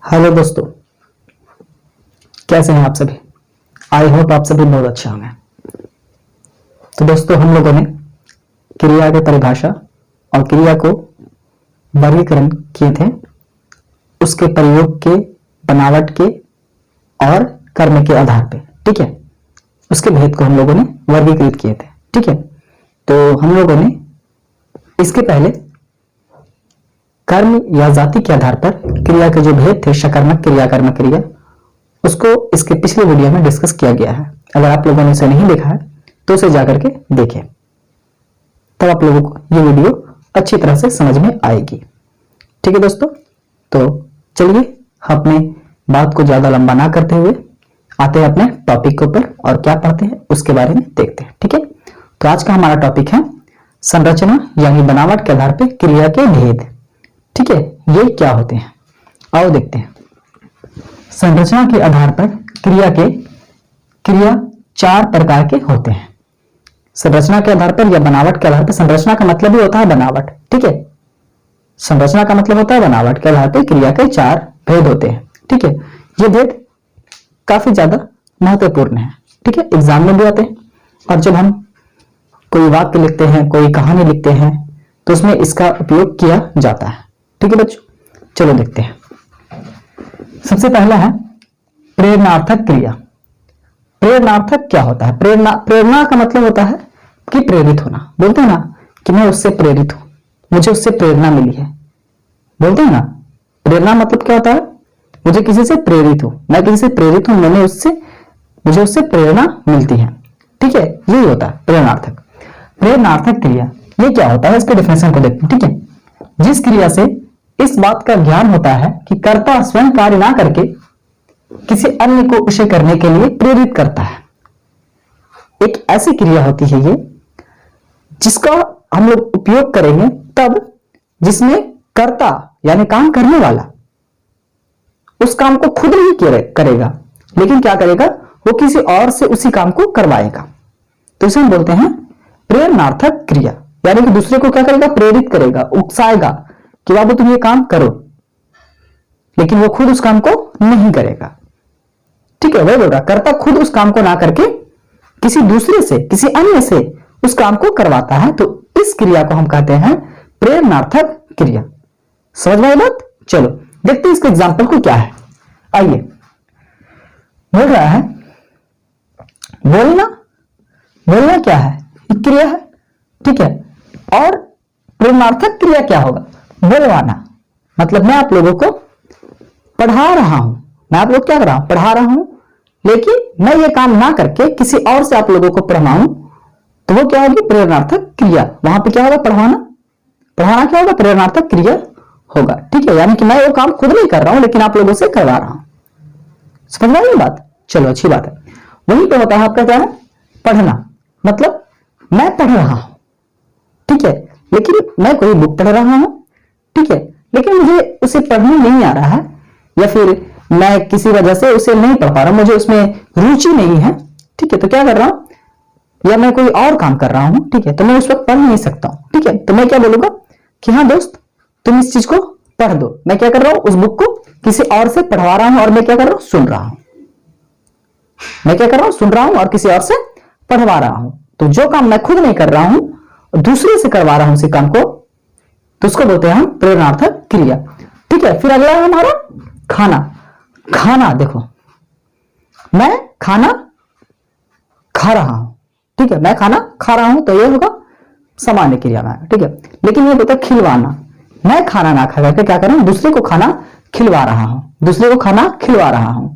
Hello दोस्तों, कैसे हैं आप सभी। आई होप आप सभी बहुत अच्छे होंगे। तो दोस्तों, हम लोगों ने क्रिया की परिभाषा और क्रिया को वर्गीकरण किए थे, उसके प्रयोग के, बनावट के और कर्म के आधार पे। ठीक है, उसके भेद को हम लोगों ने वर्गीकृत किए थे। ठीक है, तो हम लोगों ने इसके पहले कर्म या जाति के आधार पर क्रिया के जो भेद थे, सकर्मक क्रिया, कर्मक क्रिया, उसको इसके पिछले वीडियो में डिस्कस किया गया है। अगर आप लोगों ने इसे नहीं देखा है तो उसे जाकर के देखें, तब आप लोगों को ये वीडियो अच्छी तरह से समझ में आएगी। ठीक है दोस्तों, तो चलिए अपने बात को ज्यादा लंबा ना करते हुए आते हैं अपने टॉपिक के ऊपर और क्या पढ़ते हैं उसके बारे में देखते हैं। ठीक है, तो आज का हमारा टॉपिक है संरचना यानी बनावट के आधार पर क्रिया के भेद। ठीक है, ये क्या होते हैं आओ देखते हैं। संरचना के आधार पर क्रिया चार प्रकार के होते हैं। संरचना के आधार पर या बनावट के आधार पर, संरचना का मतलब ही होता है बनावट। ठीक है, संरचना का मतलब होता है बनावट के आधार पर क्रिया के चार भेद होते हैं। ठीक है, ये भेद काफी ज्यादा महत्वपूर्ण है। ठीक है, एग्जाम में भी आते हैं और जब हम कोई वाक्य लिखते हैं, कोई कहानी लिखते हैं, तो उसमें इसका उपयोग किया जाता है। ठीक है बच्चों, चलो देखते हैं। सबसे पहला है प्रेरणार्थक क्रिया। प्रेरणार्थक क्या होता है? प्रेरणा का मतलब होता है कि प्रेरित होना। बोलते हैं ना कि मैं उससे प्रेरित हूं, मुझे उससे प्रेरणा मिली है। बोलते हैं ना, प्रेरणा मतलब क्या होता है? मुझे किसी से प्रेरित हूं, मैं किसी से प्रेरित हूं, मुझे उससे प्रेरणा मिलती है। ठीक है, यही होता है प्रेरणार्थक। प्रेरणार्थक क्रिया ये क्या होता है, इसके डेफिनेशन को देखते हैं। ठीक है, जिस क्रिया से इस बात का ज्ञान होता है कि कर्ता स्वयं कार्य ना करके किसी अन्य को उसे करने के लिए प्रेरित करता है। एक ऐसी क्रिया होती है ये जिसका हम लोग उपयोग करेंगे तब जिसमें कर्ता यानी काम करने वाला उस काम को खुद नहीं करेगा, लेकिन क्या करेगा, वो किसी और से उसी काम को करवाएगा। तो इसे हम बोलते हैं प्रेरणार्थक क्रिया, यानी कि दूसरे को क्या करेगा, प्रेरित करेगा, उकसाएगा कि बाबू तुम ये काम करो, लेकिन वो खुद उस काम को नहीं करेगा। ठीक है, वही बोल रहा, कर्ता खुद उस काम को ना करके किसी दूसरे से, किसी अन्य से उस काम को करवाता है। तो इस क्रिया को हम कहते हैं प्रेरणार्थक क्रिया। समझ में आई बात? चलो देखते हैं इसके एग्जाम्पल को क्या है। आइए, बोल रहा है बोलना क्या है, एक क्रिया है। ठीक है, और प्रेरणार्थक क्रिया क्या होगा, बोलवाना। मतलब मैं आप लोगों को पढ़ा रहा हूं, मैं आप लोग क्या कर रहा हूं, पढ़ा रहा हूं, लेकिन मैं ये काम ना करके किसी और से आप लोगों को पढ़ाऊं, तो वो क्या होगी, प्रेरणार्थक क्रिया। वहां पे क्या होगा, पढ़ाना क्या होगा, प्रेरणार्थक क्रिया होगा। ठीक है, यानी कि मैं वो काम खुद नहीं कर रहा हूं, लेकिन आप लोगों से करवा रहा हूं। समझ में आई बात? चलो अच्छी बात है। वहीं पे होता है आपका क्या है, पढ़ना। मतलब मैं पढ़ रहा हूं, ठीक है, लेकिन मैं कोई बुक पढ़ रहा हूं, ठीक है, लेकिन मुझे उसे पढ़ने नहीं आ रहा है, या फिर मैं किसी वजह से उसे नहीं पढ़ पा रहा हूं, मुझे उसमें रुचि नहीं है। ठीक है, तो क्या कर रहा हूं, या मैं कोई और काम कर रहा हूं, ठीक है, तो मैं उस वक्त पढ़ नहीं सकता हूं। ठीक है, तो मैं क्या बोलूंगा कि हाँ दोस्त, तुम इस चीज को पढ़ दो। मैं क्या कर रहा हूं, उस बुक को किसी और से पढ़वा रहा हूं, और मैं क्या कर रहा हूं, सुन रहा हूं। मैं क्या कर रहा हूं, सुन रहा हूं और किसी और से पढ़वा रहा हूं। तो जो काम मैं खुद नहीं कर रहा हूं, दूसरे से करवा रहा हूं उसी काम को, तो उसको बोलते हैं हम प्रेरणार्थक क्रिया। ठीक है, फिर अगला है हमारा खाना। देखो, मैं खाना खा रहा हूं, ठीक है, मैं खाना खा रहा हूं, तो ये होगा सामान्य क्रिया में। ठीक है, लेकिन ये बोलता है खिलवाना। मैं खाना ना खा करके क्या कर रहा हूं, दूसरे को खाना खिलवा रहा हूं।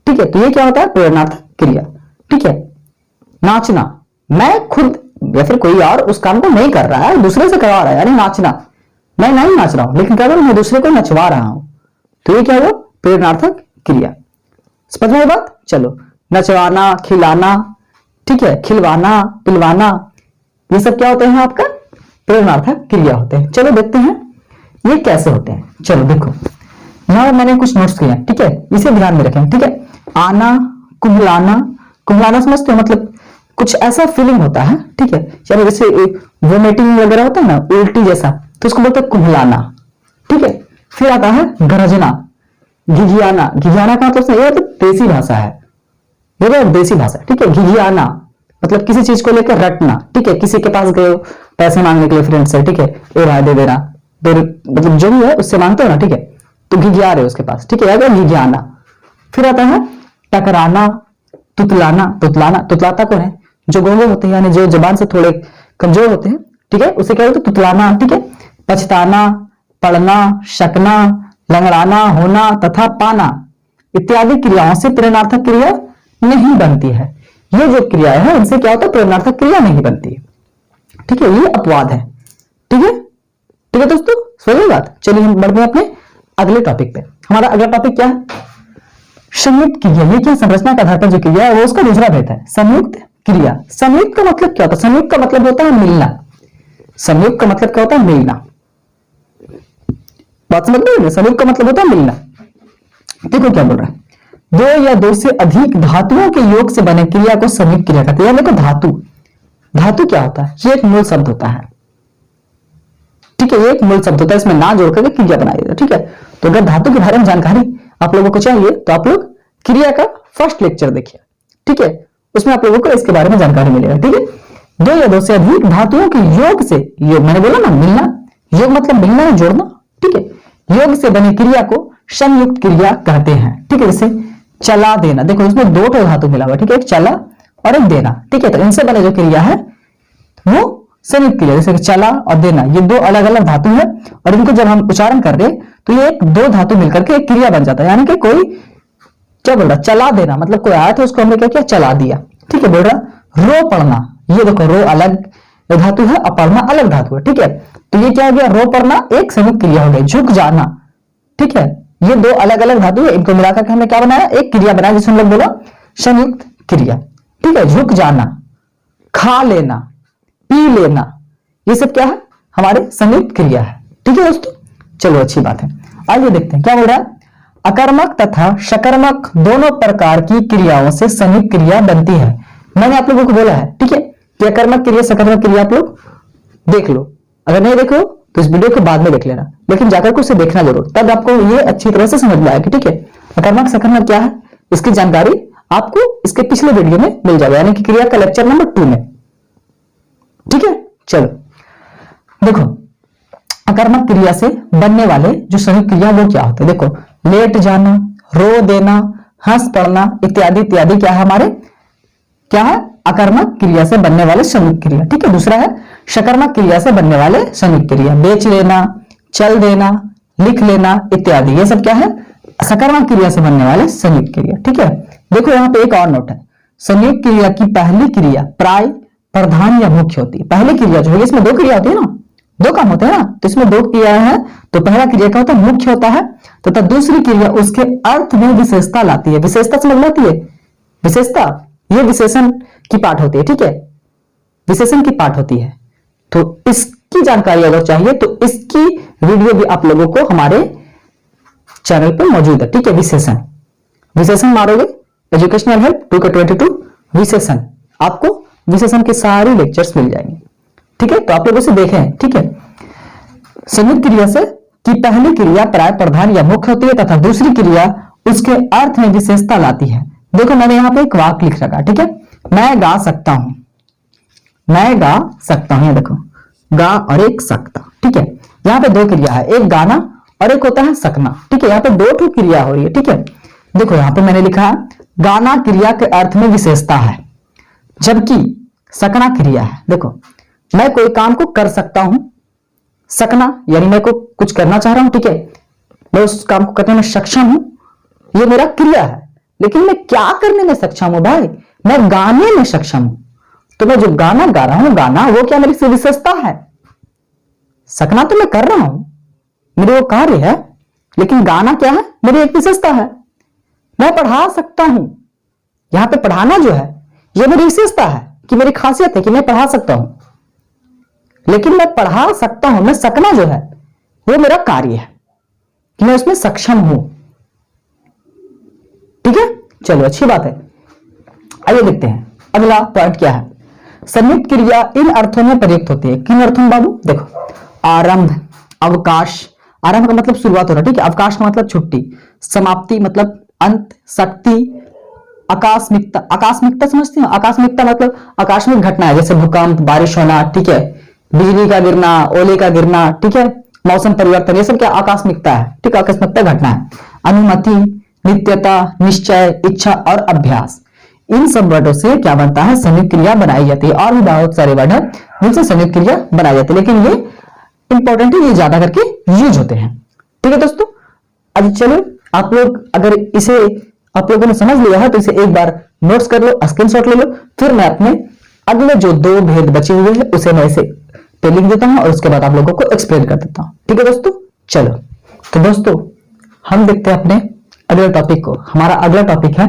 ठीक है, तो ये क्या होता है, प्रेरणार्थक क्रिया। ठीक है, नाचना, मैं खुद या फिर कोई और उस काम को नहीं कर रहा है, दूसरे से करवा रहा है, यानी नाचना। मैं नहीं नाच रहा हूं, लेकिन क्या करूं, मैं दूसरे को नचवा रहा हूं, तो ये क्या हुआ, प्रेरणार्थक क्रिया। समझ में आई बात? चलो, नचवाना, खिलाना, ठीक है, खिलवाना, पिलवाना, ये सब क्या होते हैं, आपका प्रेरणार्थक क्रिया होते हैं। चलो देखते हैं ये कैसे होते हैं। चलो देखो, यहां मैंने कुछ नोट्स किए हैं, ठीक है, इसे ध्यान में रखें। ठीक है, आना, कुम्हलाना समझते हो, मतलब कुछ ऐसा फीलिंग होता है, ठीक है, यानी जैसे वोमिटिंग वगैरह होता है ना, उल्टी जैसा, तो उसको बोलते हैं कुम्हलाना। ठीक है, फिर आता है गरजना। घिघियाना, घिघियाना का मतलब ये देसी भाषा है, ये देसी भाषा, ठीक है। घिघियाना मतलब किसी चीज को लेकर रटना, ठीक है। किसी के पास गए हो पैसे मांगने के लिए फ्रेंड से, ठीक है, ए भाई दे देना, फिर मतलब जो भी है उससे मांगते हो ना, ठीक है, तो घिघिया रहे उसके पास, ठीक है, घिघियाना। फिर आता है टकराना, तुतलाना, तुतलाना, तुतलाता कौन है, जो गूंगे होते हैं यानी जो जबान से थोड़े कमजोर होते हैं, ठीक है, उसे क्या बोलते हैं, तुतलाना, ठीक है। पछताना, पढ़ना, शकना, लंगड़ाना, होना तथा पाना इत्यादि क्रियाओं से प्रेरणार्थक क्रिया नहीं बनती है। ये जो क्रिया है इनसे क्या होता है, प्रेरणार्थक क्रिया नहीं बनती है, ठीक है, ये अपवाद है, ठीक है, ठीक है दोस्तों, समझ बात। चलिए हम बढ़ते हैं अपने अगले टॉपिक पे। हमारा अगला टॉपिक क्या है, संयुक्त क्रिया। ये क्या, संरचना के आधार पर जो क्रिया है वो उसका दूसरा भेद है, संयुक्त क्रिया। संयुक्त का मतलब क्या होता है, संयुक्त का मतलब होता है मिलना, संयुक्त का मतलब क्या होता है, मिलना, बात समझ में, संयुक्त का मतलब होता है मिलना। देखो क्या बोल रहा है, दो या दो से अधिक धातुओं के योग से बने क्रिया को संयुक्त क्रिया कहते हैं। देखो धातु, धातु क्या होता है, ये एक मूल शब्द होता है, ठीक है, ये एक मूल शब्द होता है, इसमें ना जोड़ करके क्रिया बनाई जाती है, ठीक है। तो अगर धातु के बारे में जानकारी आप लोगों को चाहिए तो आप लोग क्रिया का फर्स्ट लेक्चर देखिए, ठीक है, उसमें आप लोगों को इसके बारे में जानकारी मिलेगा, ठीक है। दो या दो से अधिक धातुओं के योग से, योग मैंने बोला ना मिलना, योग मतलब मिलना है, जोड़ना, ठीक है, योग से बनी क्रिया को संयुक्त क्रिया कहते हैं, ठीक है। जैसे चला देना, देखो इसमें दो धातु मिला हुआ, ठीक है, एक चला और एक देना, ठीक है, तो इनसे बने जो क्रिया है वो संयुक्त क्रिया। जैसे चला और देना ये दो अलग अलग धातु है, और इनको जब हम उच्चारण कर रहे तो ये एक दो धातु मिलकर के एक क्रिया बन जाता है, यानी कि कोई क्या बोल रहा, चला देना मतलब कोई आया था उसको हमने क्या किया, चला दिया, ठीक है। बोल रहा रो पढ़ना, ये देखो रो अलग धातु है और पढ़ना अलग धातु है, ठीक है, तो ये क्या हो गया, रो पढ़ना एक संयुक्त क्रिया हो गई। झुक जाना, ठीक है, ये दो अलग अलग धातु है, इनको मिलाकर के हमने क्या बनाया, एक क्रिया बनाया जिसे हम लोग बोला संयुक्त क्रिया, ठीक है। झुक जाना, खा लेना, पी लेना, ये सब क्या है, हमारे संयुक्त क्रिया है, ठीक है दोस्तों। चलो अच्छी बात है, आइए देखते हैं क्या बोल रहा है, अकर्मक तथा सकर्मक दोनों प्रकार की क्रियाओं से संयुक्त क्रिया बनती है। मैंने आप लोगों को बोला है, ठीक है, कि अकर्मक क्रिया सकर्मक क्रिया आप लोग देख लो, अगर नहीं देखो तो इस वीडियो को बाद में देख लेना, लेकिन जाकर के उसे देखना जरूर, तब आपको ये अच्छी तरह से समझ में आएगी, ठीक है। अकर्मक सकर्मक क्या है इसकी जानकारी आपको इसके पिछले वीडियो में मिल जाएगा, यानी कि क्रिया का लेक्चर नंबर 2 में, ठीक है। चलो देखो, अकर्मक क्रिया से बनने वाले जो संयुक्त क्रिया वो क्या होते हैं, देखो लेट जाना, रो देना, हंस पड़ना इत्यादि इत्यादि क्या है, हमारे क्या है, अकर्मक क्रिया से बनने वाले संयुक्त क्रिया, ठीक है। दूसरा है सकर्मक क्रिया से बनने वाले संयुक्त क्रिया, बेच लेना, चल देना, लिख लेना इत्यादि, ये सब क्या है, सकर्मक क्रिया से बनने वाले संयुक्त क्रिया, ठीक है। देखो यहाँ पे एक और नोट है, संयुक्त क्रिया की पहली क्रिया प्राय प्रधान या मुख्य होती है। पहली क्रिया जो है इसमें दो क्रिया होती है ना, दो काम होते हैं ना, तो इसमें दो क्रिया है, तो पहला क्रिया क्या होता है, मुख्य होता है, तथा दूसरी क्रिया उसके अर्थ में विशेषता लाती है। विशेषता समझ में आती है, विशेषता ये विशेषण की पाठ होती है, ठीक है, विशेषण की पाठ होती है। तो इसकी जानकारी अगर चाहिए तो इसकी वीडियो भी आप लोगों को हमारे चैनल पर मौजूद है, ठीक है। विशेषण, विशेषण मारोगे एजुकेशनल हेल्प 2K22 विशेषण, आपको विशेषण के सारे लेक्चर्स मिल जाएंगे, ठीक है, तो आप लोग उसे देखें, ठीक है। संयुक्त क्रिया से की पहली क्रिया प्राय प्रधान या मुख्य होती है तथा दूसरी क्रिया उसके अर्थ में विशेषता लाती है। देखो मैंने यहाँ पे एक वाक्य लिख रखा, ठीक है, मैं गा सकता हूं, मैं गा सकता हूं, देखो गा और एक सकता, ठीक है। यहाँ पे दो क्रिया है, एक गाना और एक होता है सकना, ठीक है, यहाँ पे दो ठो क्रिया हो रही है, ठीक है। देखो यहाँ पे मैंने लिखा गाना क्रिया के अर्थ में विशेषता है, जबकि सकना क्रिया है। देखो मैं कोई काम को कर सकता हूं, सकना यानी मैं को कुछ करना चाह रहा हूं, ठीक है, मैं उस काम को करने में सक्षम हूं, ये मेरा क्रिया है, लेकिन मैं क्या करने में सक्षम हूं भाई, मैं गाने में सक्षम हूं। तो मैं जो गाना गा रहा हूं, गाना वो क्या मेरी विशेषता है, सकना तो मैं कर रहा हूं, मेरे वो कार्य है, लेकिन गाना क्या है, मेरी एक विशेषता है। मैं पढ़ा सकता हूं, यहां पे पढ़ाना जो है ये मेरी विशेषता है, कि मेरी खासियत है कि मैं पढ़ा सकता हूं, लेकिन मैं पढ़ा सकता हूं, मैं सकना जो है वो मेरा कार्य है कि मैं उसमें सक्षम हूं, ठीक है। चलो अच्छी बात है, आइए देखते हैं अगला पॉइंट क्या है। संयुक्त क्रिया इन अर्थों में प्रयुक्त होती है, किन अर्थों में बाबू, देखो आरंभ, अवकाश, आरंभ का मतलब शुरुआत हो रहा है, ठीक है, अवकाश का मतलब छुट्टी, समाप्ति मतलब अंत, शक्ति, आकस्मिकता, आकस्मिकता समझते हो? आकस्मिकता मतलब आकस्मिक घटना है, जैसे भूकंप, बारिश होना, ठीक है, बिजली का गिरना, ओले का गिरना, ठीक है, मौसम परिवर्तन, ये सब क्या आकस्मिकता है, ठीक है, आकस्मिकता घटना है। अनुमति, नित्यता, निश्चय, इच्छा और अभ्यास, इन सब वर्डों से क्या बनता है, संयुक्त क्रिया बनाई जाती है। और भी बहुत सारे वर्ड है जिनसे संयुक्त क्रिया बनाई जाती है, लेकिन ये इंपॉर्टेंट है, ये ज्यादा करके यूज होते हैं। ठीक है दोस्तों, अब चलो आप लोग अगर इसे आप लोगों ने समझ लिया है तो इसे एक बार नोट्स कर लो, स्क्रीनशॉट ले लो, फिर मैं अपने अगले जो 2 भेद बचे हुए हैं उसे मैं इसे पे लिख देता हूं और उसके बाद आप लोगों को एक्सप्लेन कर देता हूं। ठीक है दोस्तों, चलो तो दोस्तों हम देखते हैं अपने अगले टॉपिक को। हमारा अगला टॉपिक है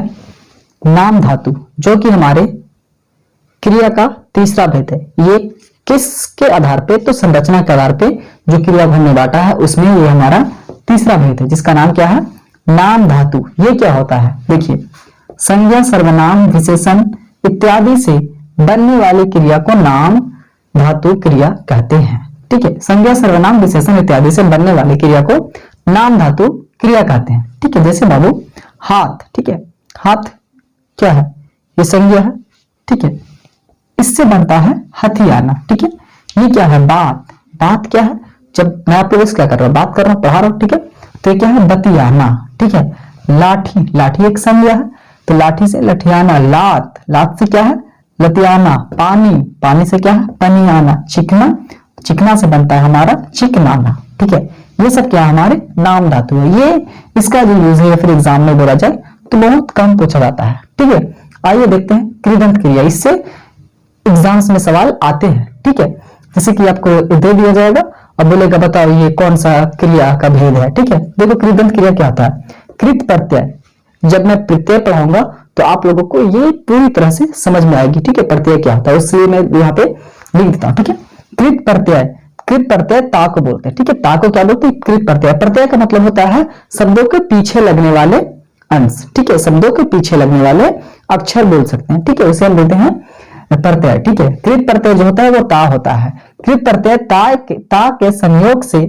नाम धातु, जो कि हमारे क्रिया का तीसरा भेद है। ये किसके आधार पे, तो संरचना के आधार पे जो क्रियाभन में बांटा है उसमें ये हमारा तीसरा भेद है, जिसका नाम क्या है, नाम धातु। ये क्या होता है, देखिए, संज्ञा, सर्वनाम, विशेषण इत्यादि से बनने वाली क्रिया को नाम धातु क्रिया कहते हैं। ठीक है, संज्ञा, सर्वनाम, विशेषण इत्यादि से बनने वाली क्रिया को नाम धातु क्रिया कहते हैं। ठीक है, जैसे बाबू हाथ, ठीक है, हाथ क्या है, ये संज्ञा है, ठीक है, इससे बनता है हथियाना। ठीक है, ये क्या है, बात, बात क्या है, जब मैं आप लोगों से क्या कर रहा हूं, बात कर रहा हूं, पढ़ा रहा हूं, ठीक है, तो ये क्या है, बतियाना। ठीक है, लाठी, लाठी एक संज्ञा है, तो लाठी से लठियाना। लात, लात से क्या है, लतियाना। पानी, पानी से क्या है, पनियाना। चिकना, चिकना से बनता है हमारा चिकनाना। ठीक है, ये सब क्या है, हमारे नाम धातु है। ये इसका जो यूज है फिर एग्जाम में बोला जाए तो बहुत कम पूछा जाता है। ठीक है, आइए देखते हैं कृदंत क्रिया, इससे एग्जाम्स में सवाल आते हैं। ठीक है, जैसे कि आपको दे दिया जाएगा और बोलेगा बताओ ये कौन सा क्रिया का भेद है। ठीक है, देखो कृदंत क्रिया क्या होता है, कृत प्रत्यय। जब मैं प्रत्यय पढ़ाऊंगा तो आप लोगों को ये पूरी तरह से समझ में आएगी। ठीक है, प्रत्यय क्या होता है, इसलिए मैं यहाँ पे लिख देता हूँ। ठीक है, कृत प्रत्यय, कृत प्रत्यय ता को बोलते हैं। ठीक है, ता को क्या बोलते हैं, कृत प्रत्यय। प्रत्यय का मतलब होता है शब्दों के पीछे लगने वाले अंश। ठीक है, शब्दों के पीछे लगने वाले अक्षर बोल सकते हैं। ठीक है, उसे हम बोलते हैं प्रत्यय। ठीक है, कृत प्रत्यय जो होता है वो ता होता है। कृत प्रत्यय ता के संयोग से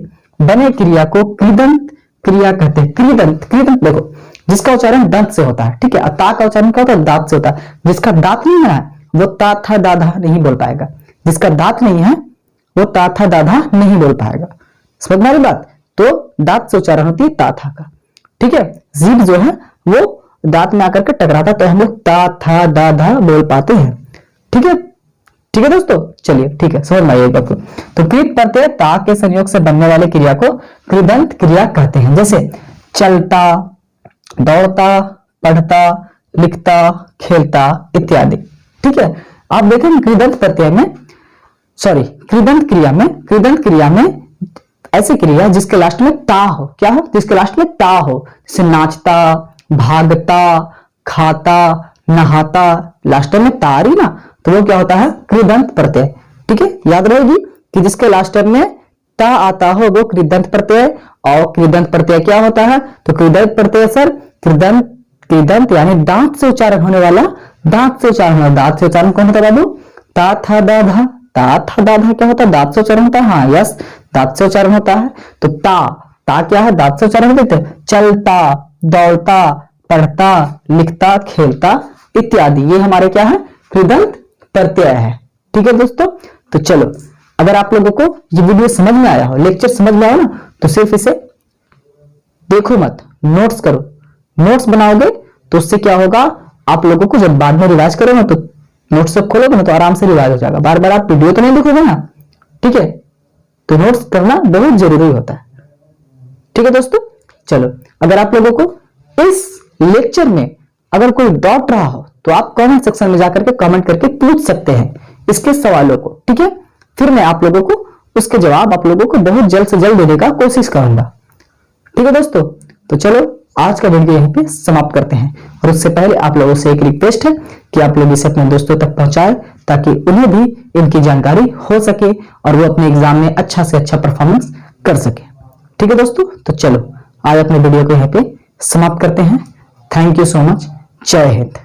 बने क्रिया को कृदंत क्रिया कहते हैं। कृदंत, कृदंत देखो जिसका उच्चारण दंत से होता है। ठीक है, ता का उच्चारण क्या होता है, दांत से होता है। जिसका दांत नहीं है वो ता था दाधा नहीं बोल पाएगा। जिसका दांत नहीं है वो ता था दाधा नहीं बोल पाएगा। समझ में आ रही बात, तो दांत से उच्चारण होती है ता था का। ठीक है, जीभ जो है वो दांत में आकर के टकराता तो हम लोग ता था दाधा बोल पाते हैं। ठीक है, ठीक है दोस्तों, चलिए ठीक है, समझ में आइएगा। तो कृत प्रत्यय ता के संयोग से बनने वाले क्रिया को कृदंत क्रिया कहते हैं। जैसे चलता, दौड़ता, पढ़ता, लिखता, खेलता इत्यादि। ठीक है, आप देखें कृदंत प्रत्यय में, सॉरी कृदंत क्रिया में ऐसी क्रिया जिसके लास्ट में ता हो, क्या हो, जिसके लास्ट में ता हो, जैसे नाचता, भागता, खाता, नहाता, लास्ट में ता आ रही ना, तो वो क्या होता है, कृदंत प्रत्यय। ठीक है, याद रहेगी कि जिसके लास्ट में ता आता हो वो कृदंत प्रत्यय। और कृदंत प्रत्यय क्या होता है, तो कृदंत प्रत्यय सर कृदंत, कृदंत यानी दांत से उच्चारण होने वाला, दांत से उच्चारण होना। दांत से उच्चारण कौन होता है बाबू, ता था दाधा, ता था दाधा क्या होता है, दांत से उच्चारण होता है। हाँ यस, दांत से उच्चारण होता है। तो ता, ता क्या है, दांत से उच्चारण होते हैं। चलता, दौड़ता, पढ़ता, लिखता, खेलता इत्यादि, ये हमारे क्या है, कृदंत प्रत्यय है। ठीक है दोस्तों, तो चलो अगर आप लोगों को ये वीडियो समझ में आया हो, लेक्चर समझ में आया ना, तो सिर्फ इसे देखो मत, नोट्स करो। नोट्स बनाओगे तो उससे क्या होगा, आप लोगों को जब बाद में रिवाइज करोगे तो नोट्स से खोलोगे ना तो आराम से रिवाइज हो जाएगा। बार बार आप वीडियो तो नहीं देखोगे ना। ठीक है, तो नोट्स करना बहुत जरूरी होता है। ठीक है दोस्तों, चलो अगर आप लोगों को इस लेक्चर में अगर कोई डाउट रहा हो तो आप कमेंट सेक्शन में जाकर के कमेंट करके पूछ सकते हैं इसके सवालों को। ठीक है, फिर मैं आप लोगों को उसके जवाब आप लोगों को बहुत जल्द से जल्द देने का कोशिश करूंगा। ठीक है दोस्तों, तो चलो आज का वीडियो यहीं पे समाप्त करते हैं। और उससे पहले आप लोगों से एक रिक्वेस्ट है कि आप लोग इसे अपने दोस्तों तक पहुंचाएं ताकि उन्हें भी इनकी जानकारी हो सके और वो अपने एग्जाम में अच्छा से अच्छा परफॉर्मेंस कर सके। ठीक है दोस्तों, तो चलो आज अपने वीडियो को यहीं पे समाप्त करते हैं। थैंक यू सो मच, जय हिंद।